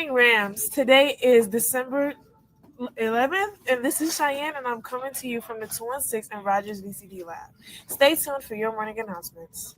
Morning Rams. Today is December 11th, and this is Cheyenne, and I'm coming to you from the 216 and Rogers VCD lab. Stay tuned for your morning announcements.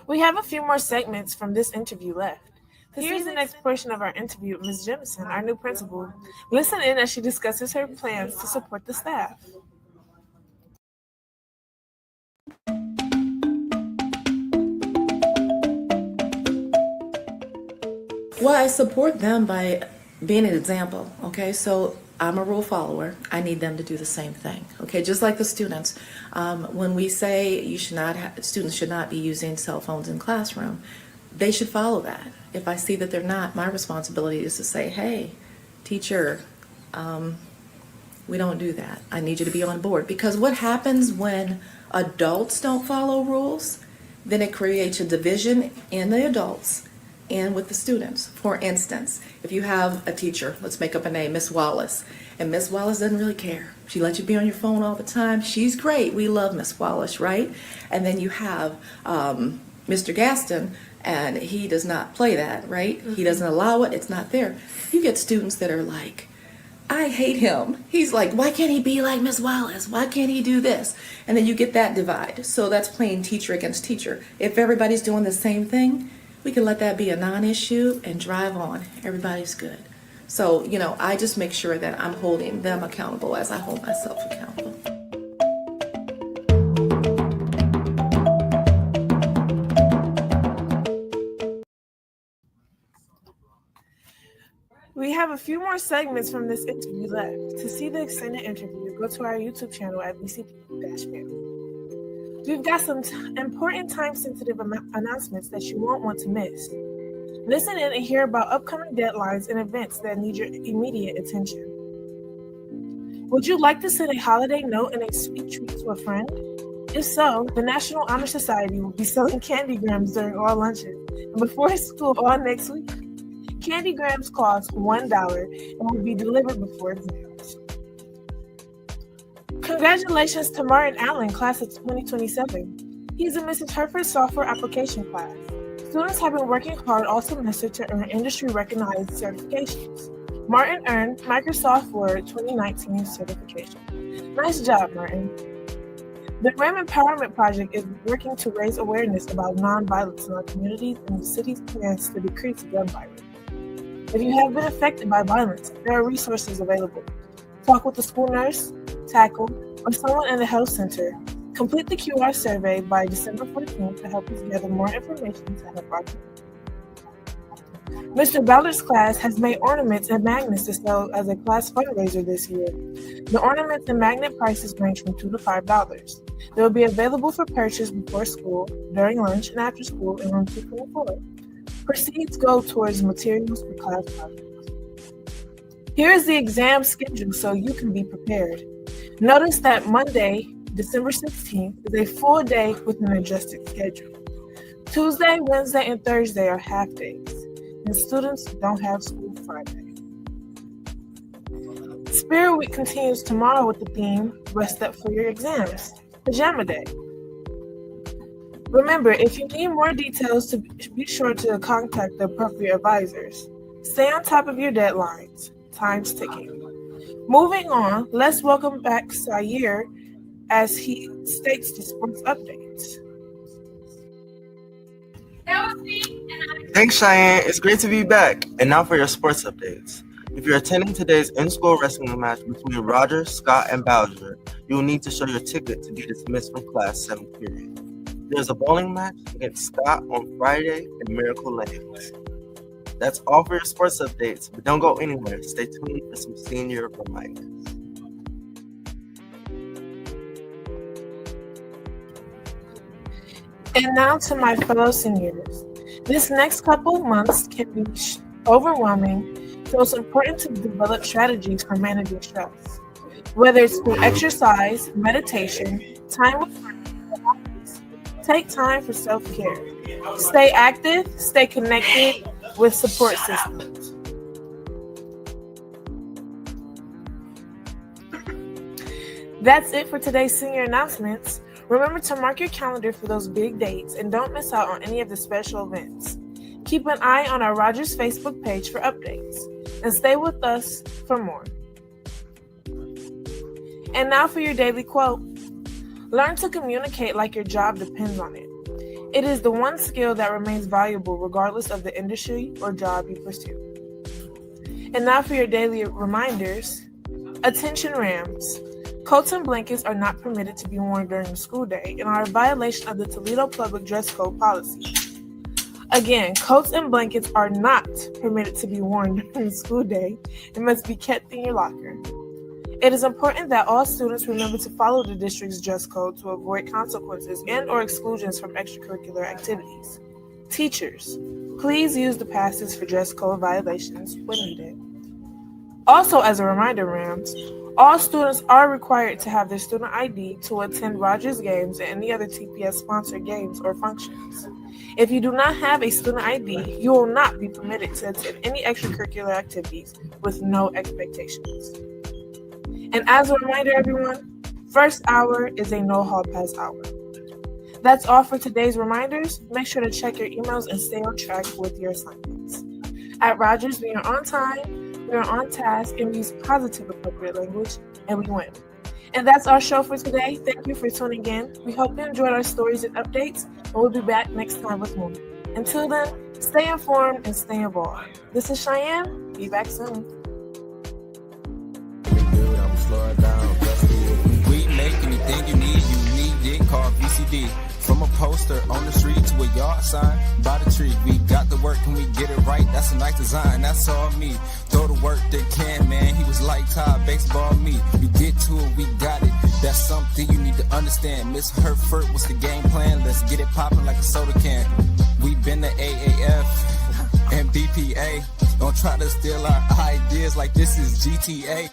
We have a few more segments from this interview left. Here's the next portion of our interview with Ms. Jemison, our new principal. Listen in as she discusses her plans to support the staff. Well, I support them by being an example, okay? So I'm a rule follower. I need them to do the same thing, okay? Just like the students. When we say students should not be using cell phones in classroom, they should follow that. If I see that they're not, my responsibility is to say, hey, teacher, we don't do that. I need you to be on board. Because what happens when adults don't follow rules, then it creates a division in the adults and with the students. For instance, if you have a teacher, let's make up a name, Miss Wallace, and Miss Wallace doesn't really care. She lets you be on your phone all the time. She's great. We love Miss Wallace, right? And then you have Mr. Gaston, and he does not play that, right? Mm-hmm. He doesn't allow it. It's not there. You get students that are like, I hate him. He's like, why can't he be like Miss Wallace? Why can't he do this? And then you get that divide. So that's playing teacher against teacher. If everybody's doing the same thing, we can let that be a non-issue and drive on. Everybody's good. So, I just make sure that I'm holding them accountable as I hold myself accountable. We have a few more segments from this interview left. To see the extended interview, go to our YouTube channel at VCD-Vamp. We've got some important time-sensitive announcements that you won't want to miss. Listen in and hear about upcoming deadlines and events that need your immediate attention. Would you like to send a holiday note and a sweet treat to a friend? If so, the National Honor Society will be selling candy grams during all lunches and before school all next week. Candy grams cost $1 and will be delivered before exams. Congratulations to Martin Allen, class of 2027. He's in Mrs. Herford's software application class. Students have been working hard all semester to earn industry-recognized certifications. Martin earned Microsoft Word 2019 certification. Nice job, Martin. The RAM Empowerment Project is working to raise awareness about nonviolence in our communities and the city's plans to decrease gun violence. If you have been affected by violence, there are resources available. Talk with a school nurse, tackle, or someone in the health center. Complete the QR survey by December 14th to help us gather more information to help our community. Mr. Ballard's class has made ornaments and magnets to sell as a class fundraiser this year. The ornaments and magnet prices range from $2 to $5. They will be available for purchase before school, during lunch, and after school in room 224. Proceeds go towards materials for class projects. Here is the exam schedule so you can be prepared. Notice that Monday, December 16th, is a full day with an adjusted schedule. Tuesday, Wednesday, and Thursday are half days, and students don't have school Friday. Spirit Week continues tomorrow with the theme, Rest Up for Your Exams, Pajama Day. Remember, if you need more details, to be sure to contact the appropriate advisors. Stay on top of your deadlines. Time's ticking. Moving on, let's welcome back Sayer as he states the sports updates. Thanks, Cheyenne. It's great to be back. And now for your sports updates. If you're attending today's in-school wrestling match between Rogers, Scott, and Bowser, you will need to show your ticket to be dismissed from class 7th period. There's a bowling match against Scott on Friday in Miracle Lanes. That's all for your sports updates, but don't go anywhere. Stay tuned for some senior reminders. And now to my fellow seniors. This next couple of months can be overwhelming, so it's important to develop strategies for managing stress. Whether it's through exercise, meditation, time with friends, or hobbies, take time for self-care. Stay active, stay connected with support systems. That's it for today's senior announcements. Remember to mark your calendar for those big dates and don't miss out on any of the special events. Keep an eye on our Rogers Facebook page for updates and stay with us for more. And now for your daily quote. Learn to communicate like your job depends on it. It is the one skill that remains valuable regardless of the industry or job you pursue. And now for your daily reminders. Attention Rams. Coats and blankets are not permitted to be worn during the school day and are a violation of the Toledo Public Dress Code policy. Again, coats and blankets are not permitted to be worn during the school day and must be kept in your locker. It is important that all students remember to follow the district's dress code to avoid consequences and/or exclusions from extracurricular activities. Teachers, please use the passes for dress code violations when needed. Also, as a reminder, Rams, all students are required to have their student ID to attend Rogers games and any other TPS-sponsored games or functions. If you do not have a student ID, you will not be permitted to attend any extracurricular activities with no expectations. And as a reminder, everyone, first hour is a no hall pass hour. That's all for today's reminders. Make sure to check your emails and stay on track with your assignments. At Rogers, we are on time, we are on task, and we use positive appropriate language, and we win. And that's our show for today. Thank you for tuning in. We hope you enjoyed our stories and updates, and we'll be back next time with more. Until then, stay informed and stay involved. This is Cheyenne. Be back soon. We make anything you need it called VCD. From a poster on the street to a yard sign by the tree. We got the work and we get it right. That's a nice design. That's all me. Throw the work they can, man. He was like Todd, baseball me. We get to it, we got it. That's something you need to understand. Miss Herford, what's the game plan? Let's get it popping like a soda can. We been to AAF and BPA. Don't try to steal our ideas like this is GTA.